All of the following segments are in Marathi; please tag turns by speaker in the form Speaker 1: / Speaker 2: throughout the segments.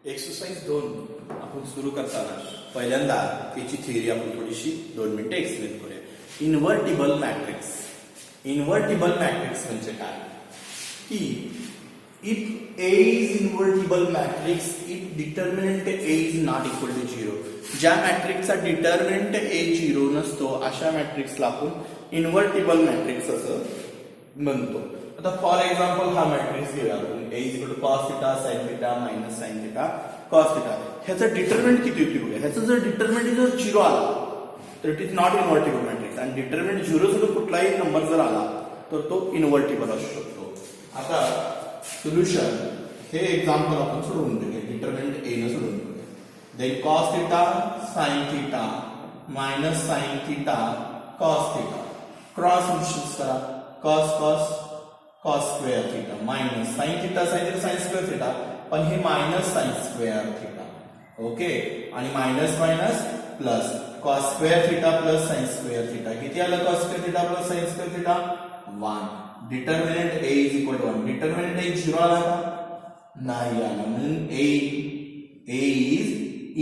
Speaker 1: एक्सरसाइज 2 आपण सुरू करताना पहिल्यांदा त्याची थिअरी आपण थोडीशी 2 मिनिटे एक्सप्लेन करूया. इन्व्हर्टिबल मॅट्रिक्स. इन्व्हर्टिबल मॅट्रिक्स म्हणजे काय की if A is invertible matrix if determinant A is not equal to 0. ज्या मॅट्रिक्सचा डिटर्मिनंट A 0 नसतो अशा मॅट्रिक्सला आपण इन्व्हर्टिबल मॅट्रिक्स असं म्हणतो. आता फॉर एक्झाम्पल हा मॅट्रिक्स घेऊया आपण A is equal to cos theta sin theta minus sin theta cos theta. ह्याचा डिटर्मिनंट किती होती बघा. ह्याचा जर डिटर्मिनंट जर 0 आला तर it is not invertible matrix आणि डिटर्मिनंट 0 सुद्धा कुठलाही नंबर जर आला तर तो इन्व्हर्टिबल असू शकतो. आता सोल्युशन हे एक्झाम्पल आपण सोडवून घेऊया. डिटर्मिनंट A न सोडवून घेऊया. Then cos theta sin theta minus sin theta cos theta cross distance करा. cos square theta minus sin theta sin square theta पण हे minus sin square theta. Okay आणि minus minus plus cos square theta plus sin square theta किती आलं. cos square theta plus sin square theta 1. Determinant A is equal to 1. Determinant A 0 आला का नाही आला म्हणून A is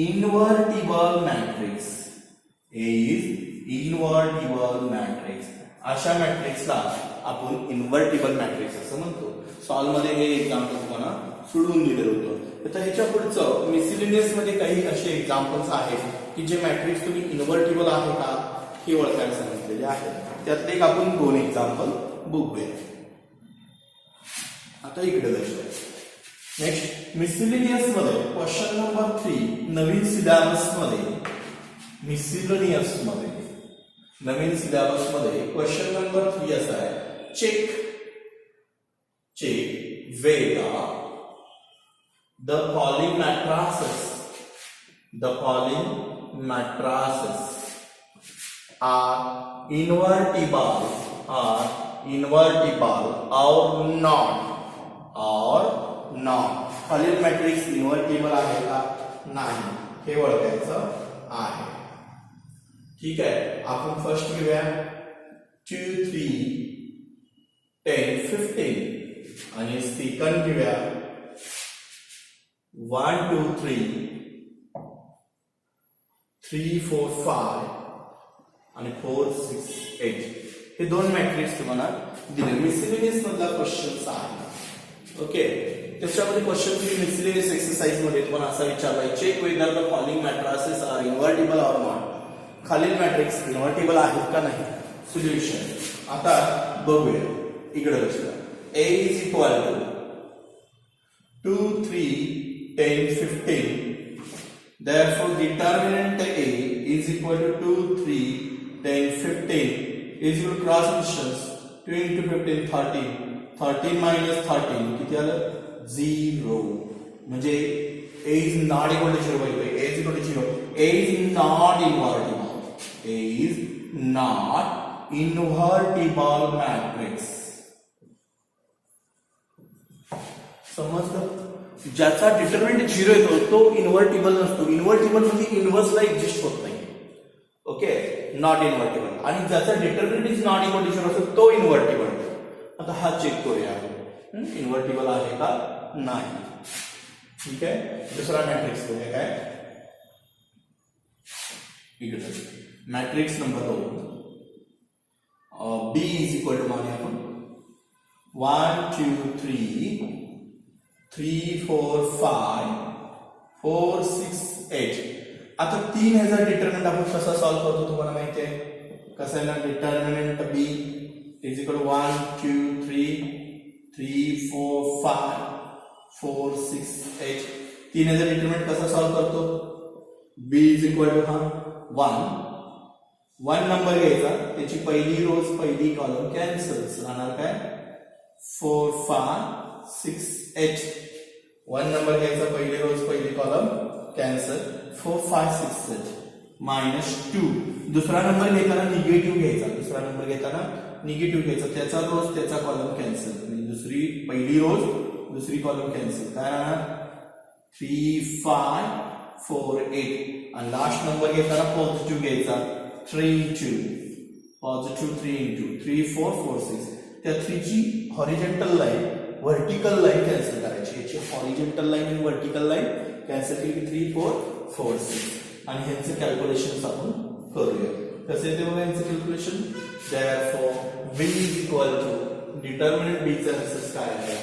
Speaker 1: invertible matrix. A is invertible matrix. अशा मॅट्रिक्सला आपण इन्व्हर्टिबल मॅट्रिक्स असं म्हणतो. सॉल्व मध्ये हे एक्झाम्पल तुम्हाला सोडवून दिलेलं होतं. आता ह्याच्या पुढचं मिसलिनियस मध्ये काही असे एक्झाम्पल्स आहेत की जे मॅट्रिक्स तुम्ही इन्व्हर्टिबल आहे का हे ओळखायला सांगितलेले आहेत. त्यातले एक आपण 2 एक्झाम्पल बघूया. आता इकडे लक्ष द्या. नेक्स्ट मिसलिनियस मध्ये क्वेश्चन नंबर 3 नवीन सिलेबस मध्ये मिसलिनियस मध्ये नवीन सिलेबस मध्ये क्वेश्चन नंबर 3 असा आहे. Check whether the following matrices are invertible or not. खालील मॅट्रिक्स इन्व्हर्टिबल आहे का नाही हे ओळखायचं आहे. ठीक आहे. आपण फर्स्ट घेऊया 2 3 10 15 आणि सेकंड घेऊया 1 2 3 3 4 5 आणि 4 6 8 हे 2 मॅट्रिक्स तुम्हाला दिले. मिसलिनियस मधला क्वेश्चन आहे. ओके. त्याच्यामध्ये क्वेश्चन 3 मिसलिनियस एक्सरसाइज मध्ये तुम्हाला असा विचारलाय. Check whether the following matrices are invertible or not. खालील मॅट्रिक्स इन्व्हर्टिबल आहेत का नाही. सोल्युशन आता बघूया. इकडे लक्ष द्या. A is equal to 2 3 10 15. Therefore determinant A is equal to 2 3 10 15 is equal to cross distance 2 into 15 13. 13 minus 13 किती आलं 0. म्हणजे A is not equal to 0 by A is equal to 0. A is not invertible. A is not invertible matrix. समजलं. ज्याचा डिटर्मिनंट 0 येतो तो इन्व्हर्टिबल नसतो. इन्व्हर्टिबल म्हणजे इन्व्हर्सला एक्झिस्ट होत नाही. ओके. Not invertible. आणि ज्याचा determinant is not equal to 0 असतो तो इन्व्हर्टिबल. आता हा चेक करूया इन्व्हर्टिबल आहे का नाही. ठीक आहे. दुसरा मॅट्रिक्स बघूया काय. इकडे matrix number 2 B is equal to माने आपण 1 2 3 3 4 5 4 6 8. आता 3 ह्याचा डिटर्मिनंट आपण कसा सॉल्व्ह करतो तुम्हाला माहिती आहे. कसं आहे ना. Determinant B is equal to 1 2 3 3 4 5 4 6 8. 3 ह्याचा डिटर्मिनंट कसा सॉल्व्ह करतो. B इज इक्वल टू हा 1 नंबर घ्यायचा. त्याची पहिली रोज पहिली कॉलम कॅन्सल राहणार काय 4 5 6 8. 1 नंबर घ्यायचा पहिली रोज पहिली कॉलम कॅन्सल 4 5 6 8 मायनस 2. दुसरा नंबर घेताना निगेटिव्ह घ्यायचा. त्याचा रोज त्याचा कॉलम कॅन्सल. दुसरी पहिली रोज दुसरी कॉलम कॅन्सल. काय राहणार 3 5 4 8 आणि लास्ट नंबर घेताना पॉझिटिव्ह घ्यायचा 3 2 पॉझिटिव्ह 3 into 3 4 4 6. त्या 3 ची horizontal line vertical line cancel करायची, याची हॉरिझॉन्टल लाईन आणि व्हर्टिकल लाईन कॅन्सल केली 3 4 4 6 आणि ह्यांचं कॅल्क्युलेशन आपण करूया. कसं येते बघा यांचं calculation. Therefore v is equal to determinant b चा आन्सर काय आहे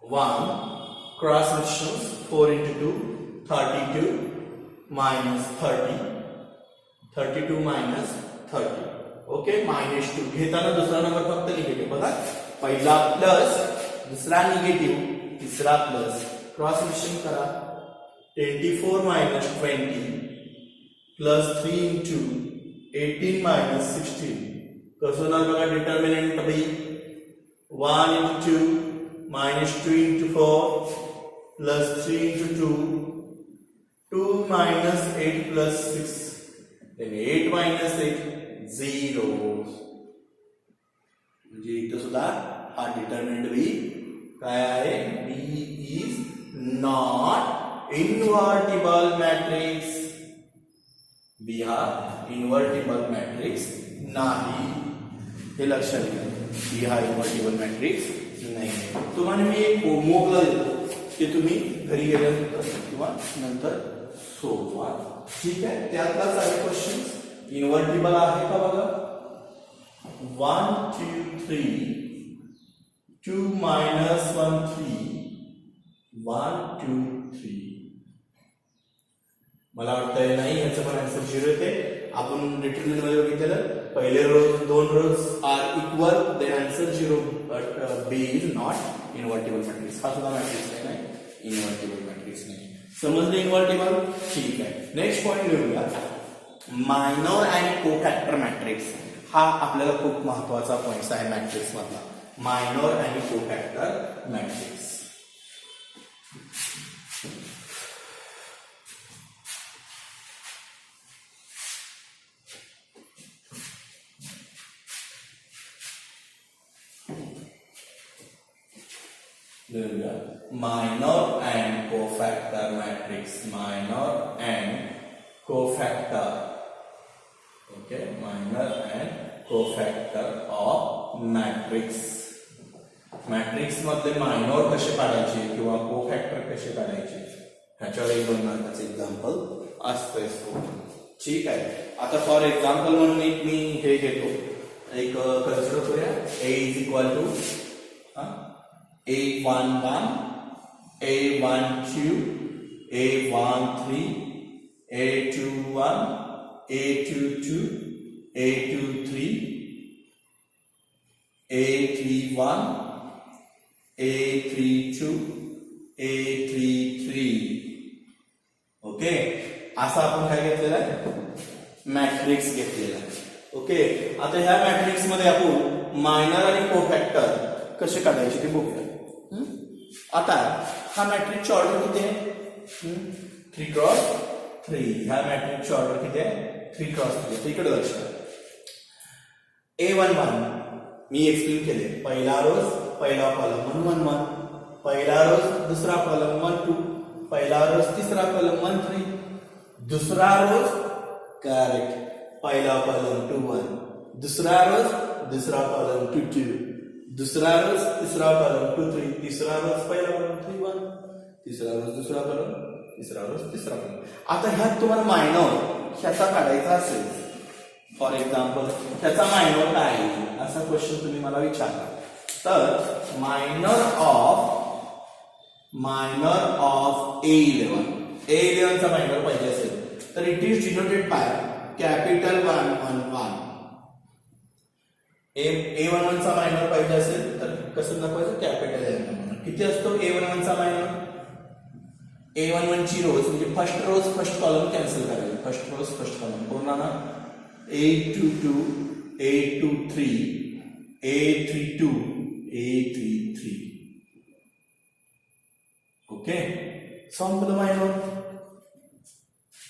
Speaker 1: 1 cross mixture 4 into 2 32 minus 30 32 minus 30. Okay -2 घेताना दुसरा नंबर फक्त निगेटिव्ह बघा. पहिला प्लस, दुसरा निगेटिव्ह, तिसरा प्लस. क्रॉस मिक्सचर करा 24 minus 20 plus 3 into 18 minus 16. कसं होणार बघा determinant b 1 into 2 minus 2 into 4 plus 3 into 2 2 minus 8 plus 6 then 8 minus 8 0. म्हणजे इथं सुद्धा हा डिटर्मिनंट b काय आहे b is not invertible matrix. b हा इन्व्हर्टिबल मॅट्रिक्स नाही, हे लक्षात घ्या. b हा इन्व्हर्टिबल मॅट्रिक्स नाही. तुम्हाला मी एक होमवर्कला देतो ते तुम्ही घरी गेल्यानंतर किंवा नंतर सोडवा. ठीक आहे. त्यातलाच आहे क्वेश्चन. इन्व्हर्टिबल आहे का बघा. 1 2 3 2 minus 1 3 1 2 3. मला वाटतंय नाही याचं पण आन्सर 0 येते. आपण डिटरमिनंट मध्ये बघितलेलं पहिले rows 2 rows are equal then answer 0. But B is not invertible matrix. हा सुद्धा मॅट्रिक्स नाही, इन्व्हर्टिबल मॅट्रिक्स नाही. समजलं इन्व्हर्टिबल. ठीक आहे. नेक्स्ट पॉइंट लिहूया. मायनर आणि कोफॅक्टर मॅट्रिक्स हा आपल्याला खूप महत्वाचा पॉइंट आहे मॅट्रिक्स मधला. मायनर आणि कोफॅक्टर matrix. Minor and cofactor matrix. Minor and cofactor. Okay, minor and cofactor of matrix. Matrix मध्ये मायनर कसे काढायचे किंवा कोफॅक्टर कसे काढायचे ह्याच्यावर एक 2 मार्काचं एक्झाम्पल असतंय. ठीक आहे. आता फॉर एक्झाम्पल म्हणून एक मी हे घेतो, एक कन्सिडर करूया. a is equal to a11 a12 a13 a21 a22 a23 a31 a32 a33. Okay. असा आपण काय घेतलेला आहे मॅट्रिक्स घेतलेला आहे. ओके. आता ह्या मॅट्रिक्स मध्ये आपण मायनर आणि कोफॅक्टर कसे काढायचे ते बघूया. आता हा मॅट्रिक्सची ऑर्डर किती आहे 3 क्रॉस 3. ह्या मॅट्रिक्सची ऑर्डर किती आहे 3 क्रॉस 3. इकडे लक्ष द्या. a11 मी एक्सप्लेन केले. पहिला रोज पहिला कॉलम 1 1 1. पहिला रोज दुसरा कॉलम 1 2. पहिला रोज तिसरा कॉलम 1 3. दुसरा रोज करेक्ट पहिला कॉलम 2 1. दुसरा रोज दुसरा कॉलम 2 2. दुसरा रोज तिसरा कॉलम 2 3. तिसरा रोज पहिला कॉलम 3 1. तिसरा रोज दुसरा कॉलम, तिसरा रोज तिसरा कॉलम. आता ह्यात तुम्हाला मायनर ह्याचा काढायचा असेल फॉर एक्झाम्पल ह्याचा मायनर काय आहे असा क्वेश्चन तुम्ही मला विचारला तर मायनर ऑफ A11 चा मायनर पाहिजे असेल तर it is denoted by capital 1 1 1. A11 चा मायनर पाहिजे असेल तर कसं दाखवायचं कॅपिटल A11. किती असतो A11 चा मायनर. A11 ची रोज म्हणजे फर्स्ट कॉलम कॅन्सल करायची. फर्स्ट कॉलम पूर्ण ना A22 A23 A32 A33. Okay. संपलं मायनर.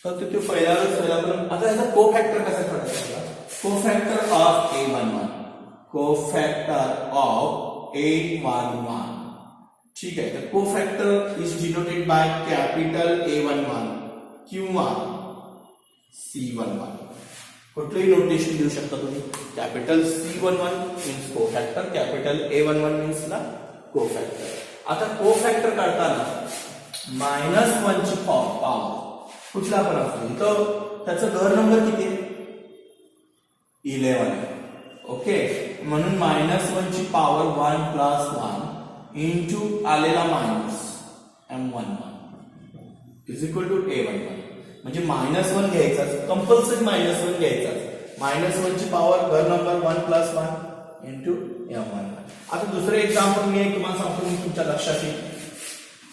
Speaker 1: फक्त तो पहिला कॉलम. आता याचा कोफॅक्टर कसा काढायचा. Cofactor of A11. Cofactor of A11. ठीक आहे. तर cofactor is denoted by capital A11 किंवा C11. कुठलंही नोटेशन देऊ शकता तुम्ही. Capital C11 means cofactor, capital A11 means ना कोफॅक्टर. आता कोफॅक्टर काढताना -1 ची पॉवर कुठला पण असतो, इथं त्याचा घर नंबर किती आहे? 11 आहे. ओके, म्हणून -1 ची पॉवर 1 + 1 इंटू आलेला minus M11 is equal to A11. म्हणजे -1 घ्यायचा, कंपल्सरी -1 घ्यायचा. -1 ची पॉवर घर नंबर 1 + 1 इंटू M11. आता दुसरं एक्झाम्पल मी तुम्हाला सांगतो, मी तुमच्या लक्षात येईल.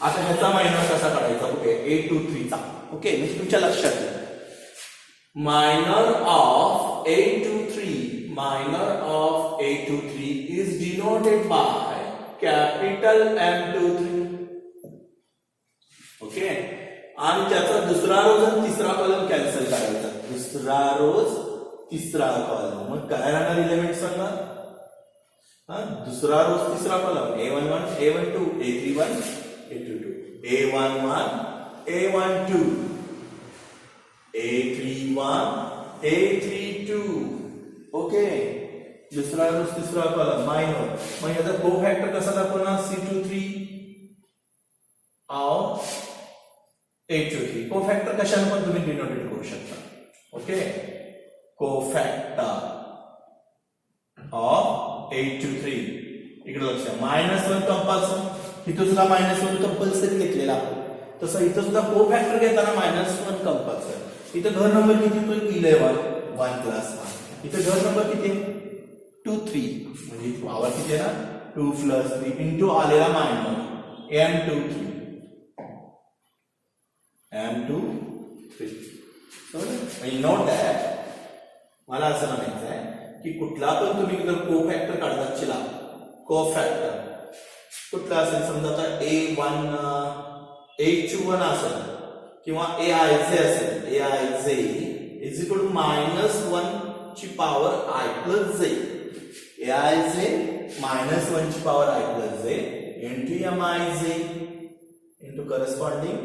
Speaker 1: आता ह्याचा मायनर कसा काढायचा? कुठे? 823 चा. ओके, म्हणजे तुमच्या लक्षात येईल. Minor of 823 is denoted by capital M23. Okay, आणि त्याचा दुसरा रोज आणि तिसरा कॉलम कॅन्सल करायचा. दुसरा रोज तिसरा कॉलम. मग काय राहणार एलिमेंट सांगा? दुसरा रोज तिसरा column A11 A12 A31 A22 A11 A12 A31 A32. Okay, दुसरा रोज तिसरा कॉलम मायनर. मग याचा कोफॅक्टर कसा दाखवणार? C23 of 823. कोफॅक्टर कशाने पण तुम्ही डिनोटेट करू शकता. Okay, cofactor of 823. इकडे लक्ष द्या, -1 कंपल्सरी. इथं सुद्धा -1 कंपल्सरी घेतलेला आहे. तसं इथं सुद्धा कोफॅक्टर घेताना -1 कंपल्सरी. इथं घर नंबर किती येतो? 11 1 + 1. इथं घर नंबर किती आहे? 23. म्हणजे पॉवर किती आहे ना? 2 + 3 इंटू आलेला मायनर M23. नोट दॅट, मला असं म्हणायचं आहे की कुठला पण तुम्ही जर कोफॅक्टर काढतात चिला, कोफॅक्टर कुठला असेल, समजा आता A21 असेल किंवा AIJ असेल, AIJ इज इक्वल टू -1 ची पॉवर I + J. AIJ -1 ची power I + J into MIJ into corresponding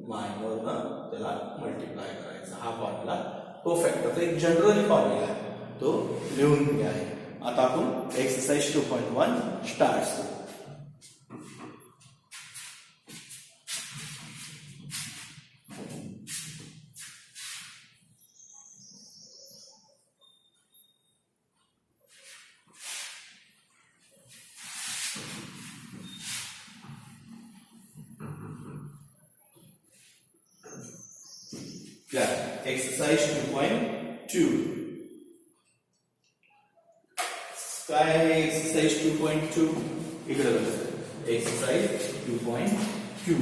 Speaker 1: minor ना त्याला मल्टिप्लाय करायचा. हा फॉर्म्युला कोफॅक्टरचा एक जनरल फॉर्म्युला आहे, तो लिहून घ्या. आता आपण एक्सरसाइज 2.1 स्टार्ट करू. Exercise 2.2. काय आहे एक्सरसाइज 2.2? इकडे बघा, exercise 2.2.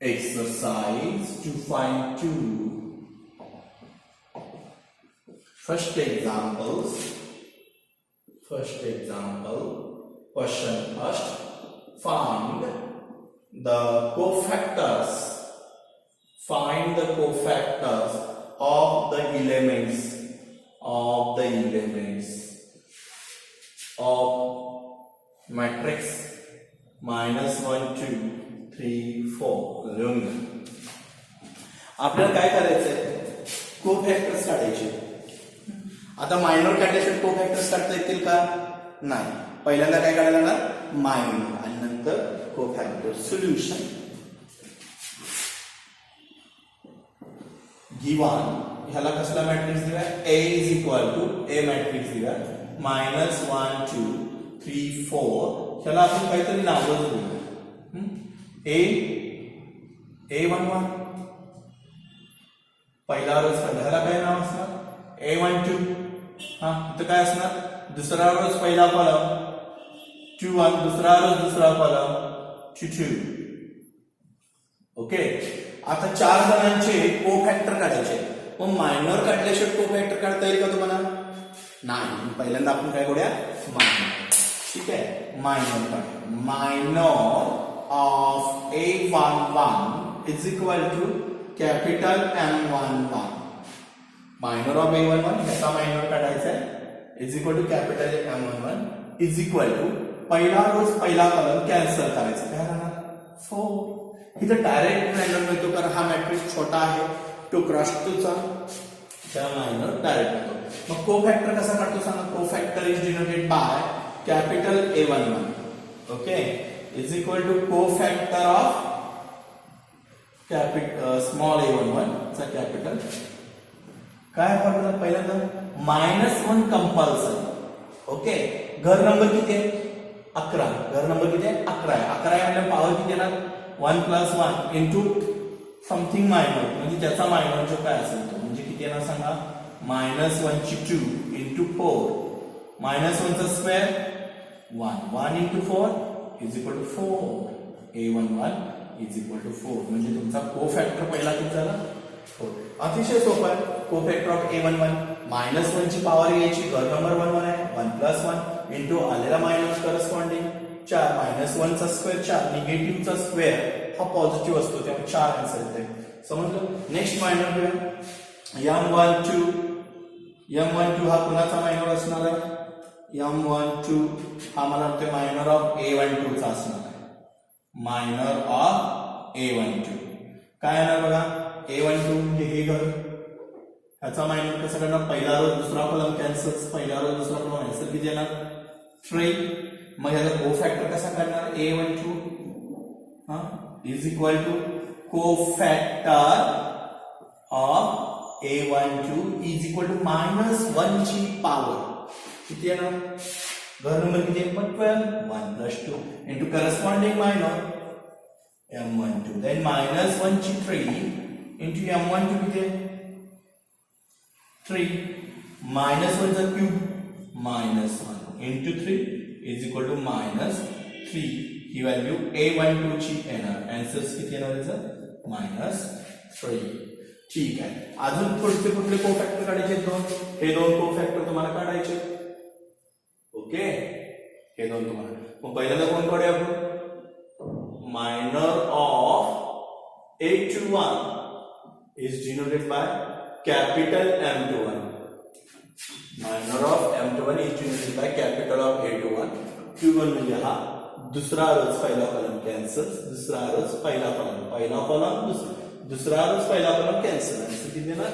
Speaker 1: Exercise 2.2. First example, question first. Find the cofactors. Find the cofactors of the elements of matrix -1 2 3 4. लिहून घ्या. आपल्याला काय करायचंय? कोफॅक्टर्स काढायचे. आता मायनर काढल्याशिवाय कोफॅक्टर्स काढता येतील का? नाही. पहिल्यांदा काय काढायला लागणार? मायनर आणि नंतर कोफॅक्टर. सोल्युशन गिवन ह्याला कसला मॅट्रिक्स दिला? A is equal to A matrix दिला -1 2 3 4. ह्याला आपण काहीतरी नावच दिलं. A11 पहिला रोज काढला, ह्याला काय नाव असणार? A12. इथं काय असणार? दुसरा रोज पहिला कॉलम 21, दुसरा रोज दुसरा कॉलम 22. ओके, आता 4 जणांचे कोफॅक्टर काढायचे. मग मायनर काढल्याशिवाय कोफॅक्टर काढता येईल का तुम्हाला? नाही. पहिल्यांदा आपण काय करूया? मायनर. ठीक आहे, मायनर काढ. Minor of A11 is equal to capital M11. Minor of A11 ह्याचा मायनर काढायचा आहे is equal to capital M11 is equal to पहिला रोज पहिला कॉलम कॅन्सल करायचा, काय राहणार 4. इथं डायरेक्ट रँडम मिळतो कारण हा मॅट्रिक्स छोटा आहे, टू क्रॉस टूचा त्या मायनर डायरेक्ट मिळतो. मग को फॅक्टर कसा काढतो सांगा. Cofactor is denoted by capital A11 okay is equal to cofactor of small a11 चा कॅपिटल काय फॉर्म्युला पहिल्यांदा -1 कंपल्सरी. ओके घर नंबर किती आहे 11. घर नंबर किती आहे 11 आहे. 11 आहे म्हणजे पॉवर किती येणार 1 + 1 इंटू समथिंग मायनर म्हणजे त्याचा मायनर जो काय असेल तो म्हणजे किती येणार सांगा -1 ची 2 इंटू 4 -1 चा square 1 1 into 4 is equal to 4 A11 is equal to 4 म्हणजे तुमचा को फॅक्टर पहिला किती झाला 4. अतिशय सोपं आहे. को फॅक्टर ऑफ A11 -1 ची पॉवर यायची घर नंबर 1 1 आहे 1 + 1 इंटू आलेला मायनस करस्पॉन्डिंग 4 -1 चा स्क्वेअर 4 निगेटिव्हचा स्क्वेअर हा पॉझिटिव्ह असतो त्यामुळे 4 आन्सर येते. समजलं. नेक्स्ट मायनर घेऊया M12 हा कुणाचा मायनर असणार आहे M12 हा मला वाटतं मायनर ऑफ A12 चा असणार आहे. मायनर ऑफ A12 काय येणार बघा A12 म्हणजे हे घर ह्याचा मायनर कसं करणार पहिला रोज दुसरा कॉलम कॅन्सल पहिला रोज दुसरा कॉलम आन्सर किती येणार 3. मग ह्याचा को फॅक्टर कसा करणार A12 हा is equal to cofactor of A12 is equal to -1 ची पॉवर किती येणार घर नंबर किती आहे 12 1 + 2 into corresponding minor M12 then -1 ची 3 इंटू M12 किती आहे 3 -1 चा cube -1 into 3 is equal to -3 ही व्हॅल्यू A12 ची येणार आन्सर्स किती येणार याचा -3. ठीक आहे. अजून पुढचे कुठले को फॅक्टर काढायचे दोन हे दोन को फॅक्टर तुम्हाला काढायचे. ओके हे दोन तुम्हाला मग पहिल्यांदा कोण काढूया आपण minor of A21 is denoted by capital M21. Minor of M21 is denoted by capital of A21. Q1 म्हणजे हा दुसरा रोज पहिला कॉलम कॅन्सल दुसरा रोज पहिला कॉलम दुसरा रोज पहिला कॉलम कॅन्सल आणि किती देणार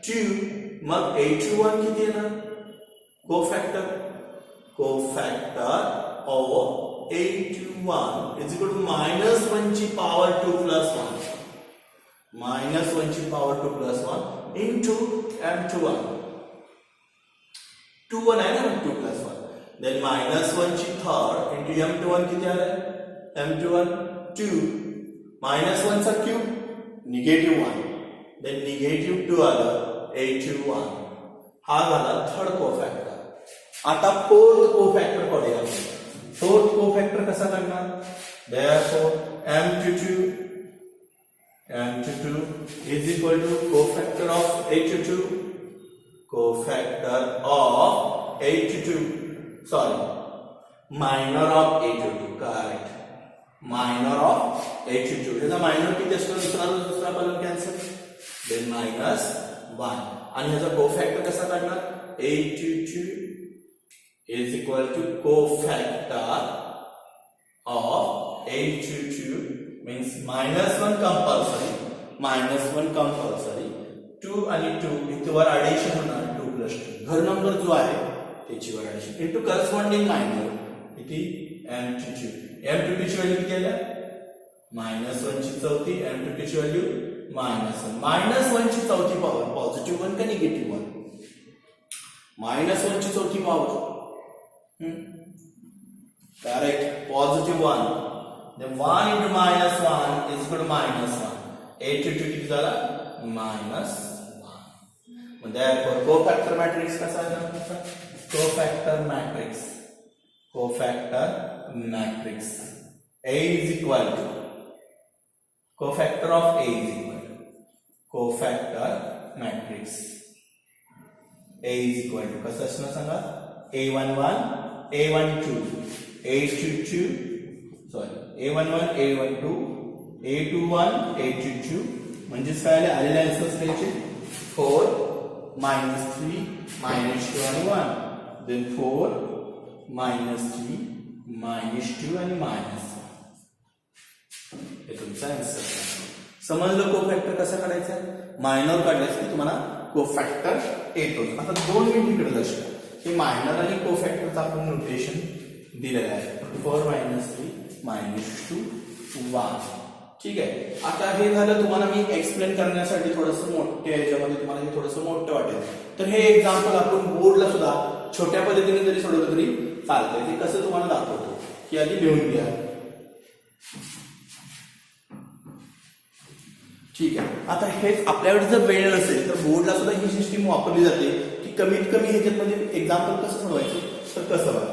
Speaker 1: 2. मग A21 किती येणार cofactor of A21 is equal to -1 ची पॉवर 2 + 1 -1 ची पॉवर 2 + 1 इंटू M21 2 1 आहे ना 2 + 1 देन -1 ची थर्ड इंटू M21 किती आलं M21 2 -1 चा क्यूब -1 देन -2 आलं A21 हा झाला थर्ड को फॅक्टर. आता फोर्थ को फॅक्टर काढूया. फोर्थ को फॅक्टर कसा करणार therefore M22 is equal to cofactor of A22 minor of A22 correct minor of A22 याचा मायनर किती असतो दुसरा कॉलम कॅन्सल देन -1 आणि ह्याचा कोफॅक्टर कसा काढणार A22 is equal to cofactor of A22 means -1 compulsory 2 आणि 2 इथे वर ऍडिशन होणार 2 + 2 घर नंबर जो आहे त्याची वर ऍडिशन इनटू करस्पॉन्डिंग मायनर किती M22 ची व्हॅल्यू किती आली -1 ची चौथी M22 ची व्हॅल्यू -1 -1 ची चौथी पॉवर पॉझिटिव्ह 1 का निगेटिव्ह 1 -1 ची चौथी power correct positive 1 then 1 into -1 is equal to -1 A22 किती झाला -1 मग therefore cofactor matrix कसा आहे cofactor matrix A is equal to cofactor of A is equal to cofactor matrix A is equal to कसं असणार सांगा A11 A12 A22 A11 A12 A21 A22 म्हणजेच काय आलेले आन्सर्स द्यायचे 4 -3 -2 आणि 1 then 4 -3 -2 आणि -1 हे तुमचा आन्सर. समजलं कोफॅक्टर कसा काढायचा? मायनर काढल्यास की तुम्हाला कोफॅक्टर येतो. आता 2 मिनिट इकडे लक्ष द्या. हे मायनर आणि कोफॅक्टरचं आपण नोटेशन दिलेलं आहे. 4 - 3 -2 1. ठीक आहे. आता हे झालं तुम्हाला मी एक्सप्लेन करण्यासाठी थोडंसं मोठे याच्यामध्ये तुम्हाला हे थोडंसं मोठं वाटेल. तर हे एक्झाम्पल आपण बोर्डला सुद्धा छोट्या पद्धतीने जरी सोडवलं तरी चालतंय. ते कसं तुम्हाला दाखवतो की आधी लिहून घ्या. ठीक आहे. आता हेच आपल्याकडे जर वेळ नसेल तर बोर्डला सुद्धा ही सिस्टीम वापरली जाते की कमीत कमी ह्याच्यामध्ये एक्झाम्पल कसं सोडवायचं तर कसं बघा.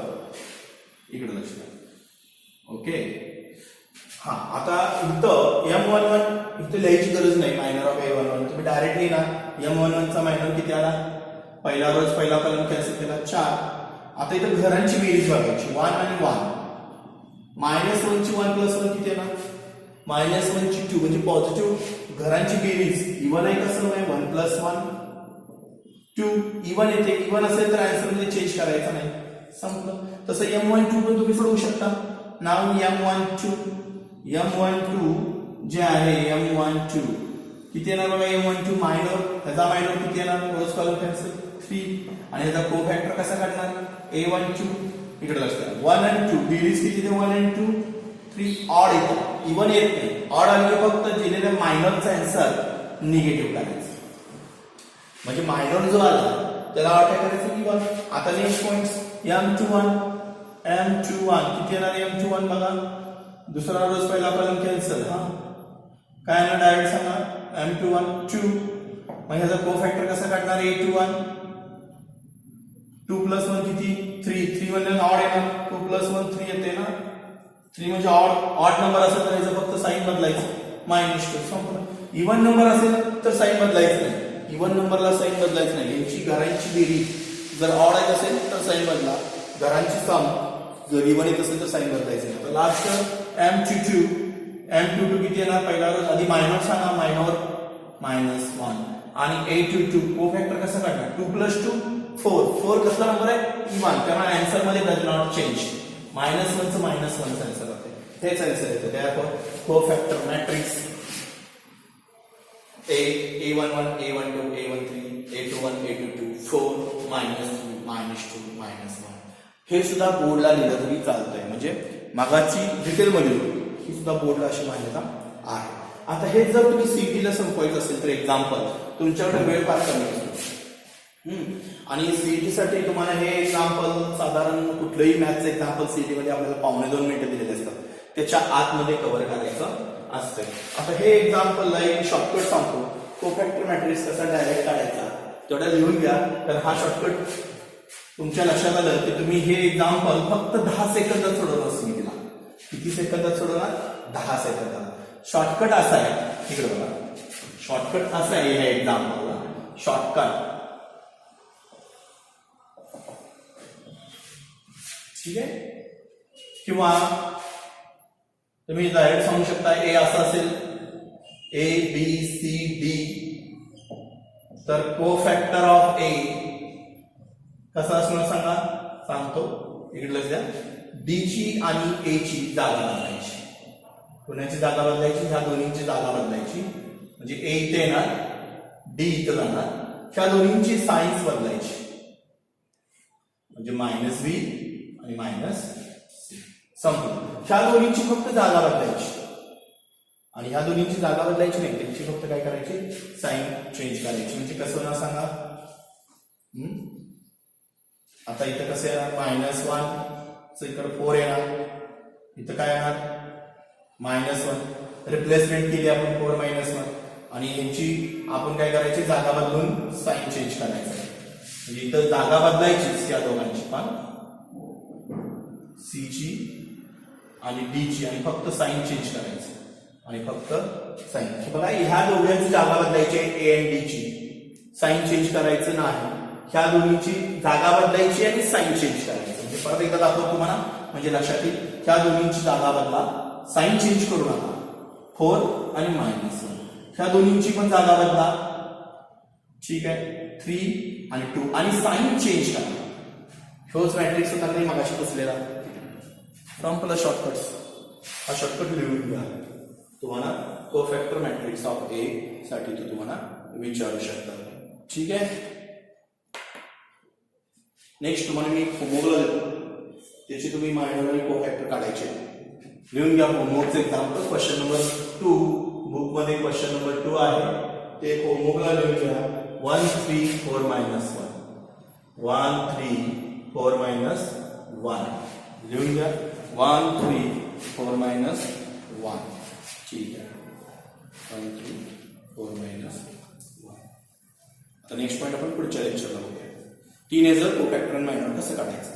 Speaker 1: इकडे लक्ष द्या. ओके. हा. आता इथं M11 इथे लिहायची गरज नाही. मायनर ऑफ A11 तुम्ही डायरेक्टली ना M11 चा मायनर किती आला? पहिला कलम कॅन्सल केला 4. आता इथं घरांची बेरीज बघायची 1 आणि 1. -1 ची 1 + 1 किती येणार? -1 ची 2 म्हणजे पॉझिटिव्ह घरांची बेरीज इव्हन आहे कसं नाही? 1 + 1 2 इव्हन येते. इव्हन असेल तर आन्सर मध्ये चेंज करायचा नाही. संपलं. तसं M12 पण तुम्ही सोडवू शकता. नाव M12 जे आहे M12 किती येणार बघा? M12 मायनर ह्याचा मायनर किती येणार? फर्स्ट कॉलम कॅन्सल 3 आणि ह्याचा कोफॅक्टर कसा काढणार? A12 इकडे लक्ष द्या. 1 आणि 2 बेरीज किती ते 1 आणि 2 3 ऑड येतो. इव्हन येत नाही. ऑड आली फक्त दिलेल्या मायनरचा आन्सर निगेटिव्ह करायचा. म्हणजे मायनर जो आला त्याला काय करायचं इव्हन. आता नेक्स्ट पॉइंट्स M21 किती येणार? M21 बघा. दुसरा रोज पहिला कॉलम कॅन्सल. हा काय ना डायरेक्ट सांगा. M21 2 मग ह्याचा कोफॅक्टर कसा काढणार? A21 2 + 1 किती? 3 म्हणजे ऑड येणार. 2 + 1 3 येते ना. 3 म्हणजे ऑड नंबर असेल तर याचं फक्त साइन बदलायचं -2. संपलं. इव्हन नंबर असेल तर साइन बदलायचं नाही. इव्हन नंबरला साइन बदलायचं नाही. यांची घरांची बेरीज जर ऑड येत असेल तर साइन बदला. घरांची सम जर इव्हन येत असेल तर साइन बदलायचं नाही. तर लास्ट M22 किती येणार? पहिला रोज आधी मायनर सांगा. मायनर -1 आणि A22 कोफॅक्टर कसं काढणार? 2 + 2 4 कसला नंबर आहे? इव्हन. त्यामुळे आन्सर मध्ये डज नॉट चेंज. -1 चं -1 आन्सर होते. हेच आन्सर येते. त्यामुळे कोफॅक्टर matrix A11 A12 A13 A21 A22 4 -2 -1 हे सुद्धा बोर्डला लिहिलं तरी चालतंय. म्हणजे मागाची डिटेलमध्ये ही सुद्धा बोर्डला अशी मान्यता आहे. आता हे जर तुम्ही सीईटीला संपवायचं असेल तर एक्झाम्पल तुमच्याकडे वेळ फार कमी असतो. आणि सीईटी साठी तुम्हाला हे एक्झाम्पल साधारण कुठलंही मॅथ्स एक्झाम्पल सीईटी मध्ये आपल्याला 1.5 मिनिटं दिलेले असतात. त्याच्या आतमध्ये कव्हर करायचं असतं. आता हे एक्झाम्पलला एक शॉर्टकट सांगतो. कोफॅक्टर मॅट्रिक्स कसा डायरेक्ट काढायचा तेवढा लिहून घ्या. तर हा शॉर्टकट तुमच्या लक्षात आलं की तुम्ही हे एक्झाम्पल फक्त 10 सेकंदात सोडवणार. सीईटीला किती सेकंदात सोडवणार? 10 सेकंदात. शॉर्टकट असा आहे. इकडे बघा. शॉर्टकट असा आहे ह्या एक्झाम्पलला. शॉर्टकट ठीक आहे. किंवा तुम्ही डायरेक्ट सांगू शकता ए असं असेल ABCD तर कोफॅक्टर ऑफ A कसा असणार सांगा? सांगतो. इकडे लक्ष द्या. D ची आणि A ची जागा बदलायची. कोणाची जागा बदलायची? ह्या दोन्हींची जागा बदलायची. म्हणजे A इथे येणार D इथं जाणार. ह्या दोन्हींची साईन्स बदलायची. म्हणजे -B आणि -C संपलं. ह्या दोन्हींची फक्त जागा बदलायची आणि ह्या दोन्हींची जागा बदलायची नाही. त्यांची फक्त काय करायची? साइन चेंज करायची. म्हणजे कसं होणार सांगा? आता इथं कसं येणार? -1 इकडे 4 येणार. इथं काय येणार? -1 रिप्लेसमेंट केली आपण 4 -1 आणि यांची आपण काय करायची? जागा बदलून साइन चेंज करायचं. म्हणजे इथं जागा बदलायचीच या दोघांची पण C ची आणि D ची आणि फक्त साइन चेंज करायचं आणि फक्त साइन. बघा ह्या दोघांची जागा बदलायची A आणि D ची. साइन चेंज करायचं नाही. ह्या दोन्हीची जागा बदलायची आणि साइन चेंज करायचं. म्हणजे परत एकदा दाखवतो तुम्हाला म्हणजे लक्षात येईल. ह्या दोन्हींची जागा बदला. साइन चेंज करू नका. 4 आणि -1 ह्या दोन्हींची पण जागा बदला. ठीक आहे. 3 आणि 2 आणि साइन चेंज करा. ह्योच मॅट्रिक्स होता नाही मगाशी बसलेला. फ्रॉम प्लस शॉर्टकट्स हा शॉर्टकट लिहून घ्या. तुम्हाला कोफॅक्टर मॅट्रिक्स ऑफ ए साठी तो तुम्हाला विचारू शकतात. ठीक आहे. नेक्स्ट तुम्हाला मी होमवर्कला देतो, त्याची तुम्ही मायनर आणि कोफॅक्टर काढायचे. लिहून घ्या होमवर्कचं एक्झाम्पल. क्वेश्चन नंबर 2 बुक मध्ये क्वेश्चन नंबर 2 आहे ते होमवर्कला लिहून घ्या. 1 3 4 -1 1 3 4 -1 लिहून घ्या. 1 3 4 -1. ठीक आहे. 1 3 4 -1. आता नेक्स्ट पॉईंट आपण पुढच्या लेक्चरला बघूया. टीनेजर कोफॅक्टर आणि मायनर कसं काढायचं.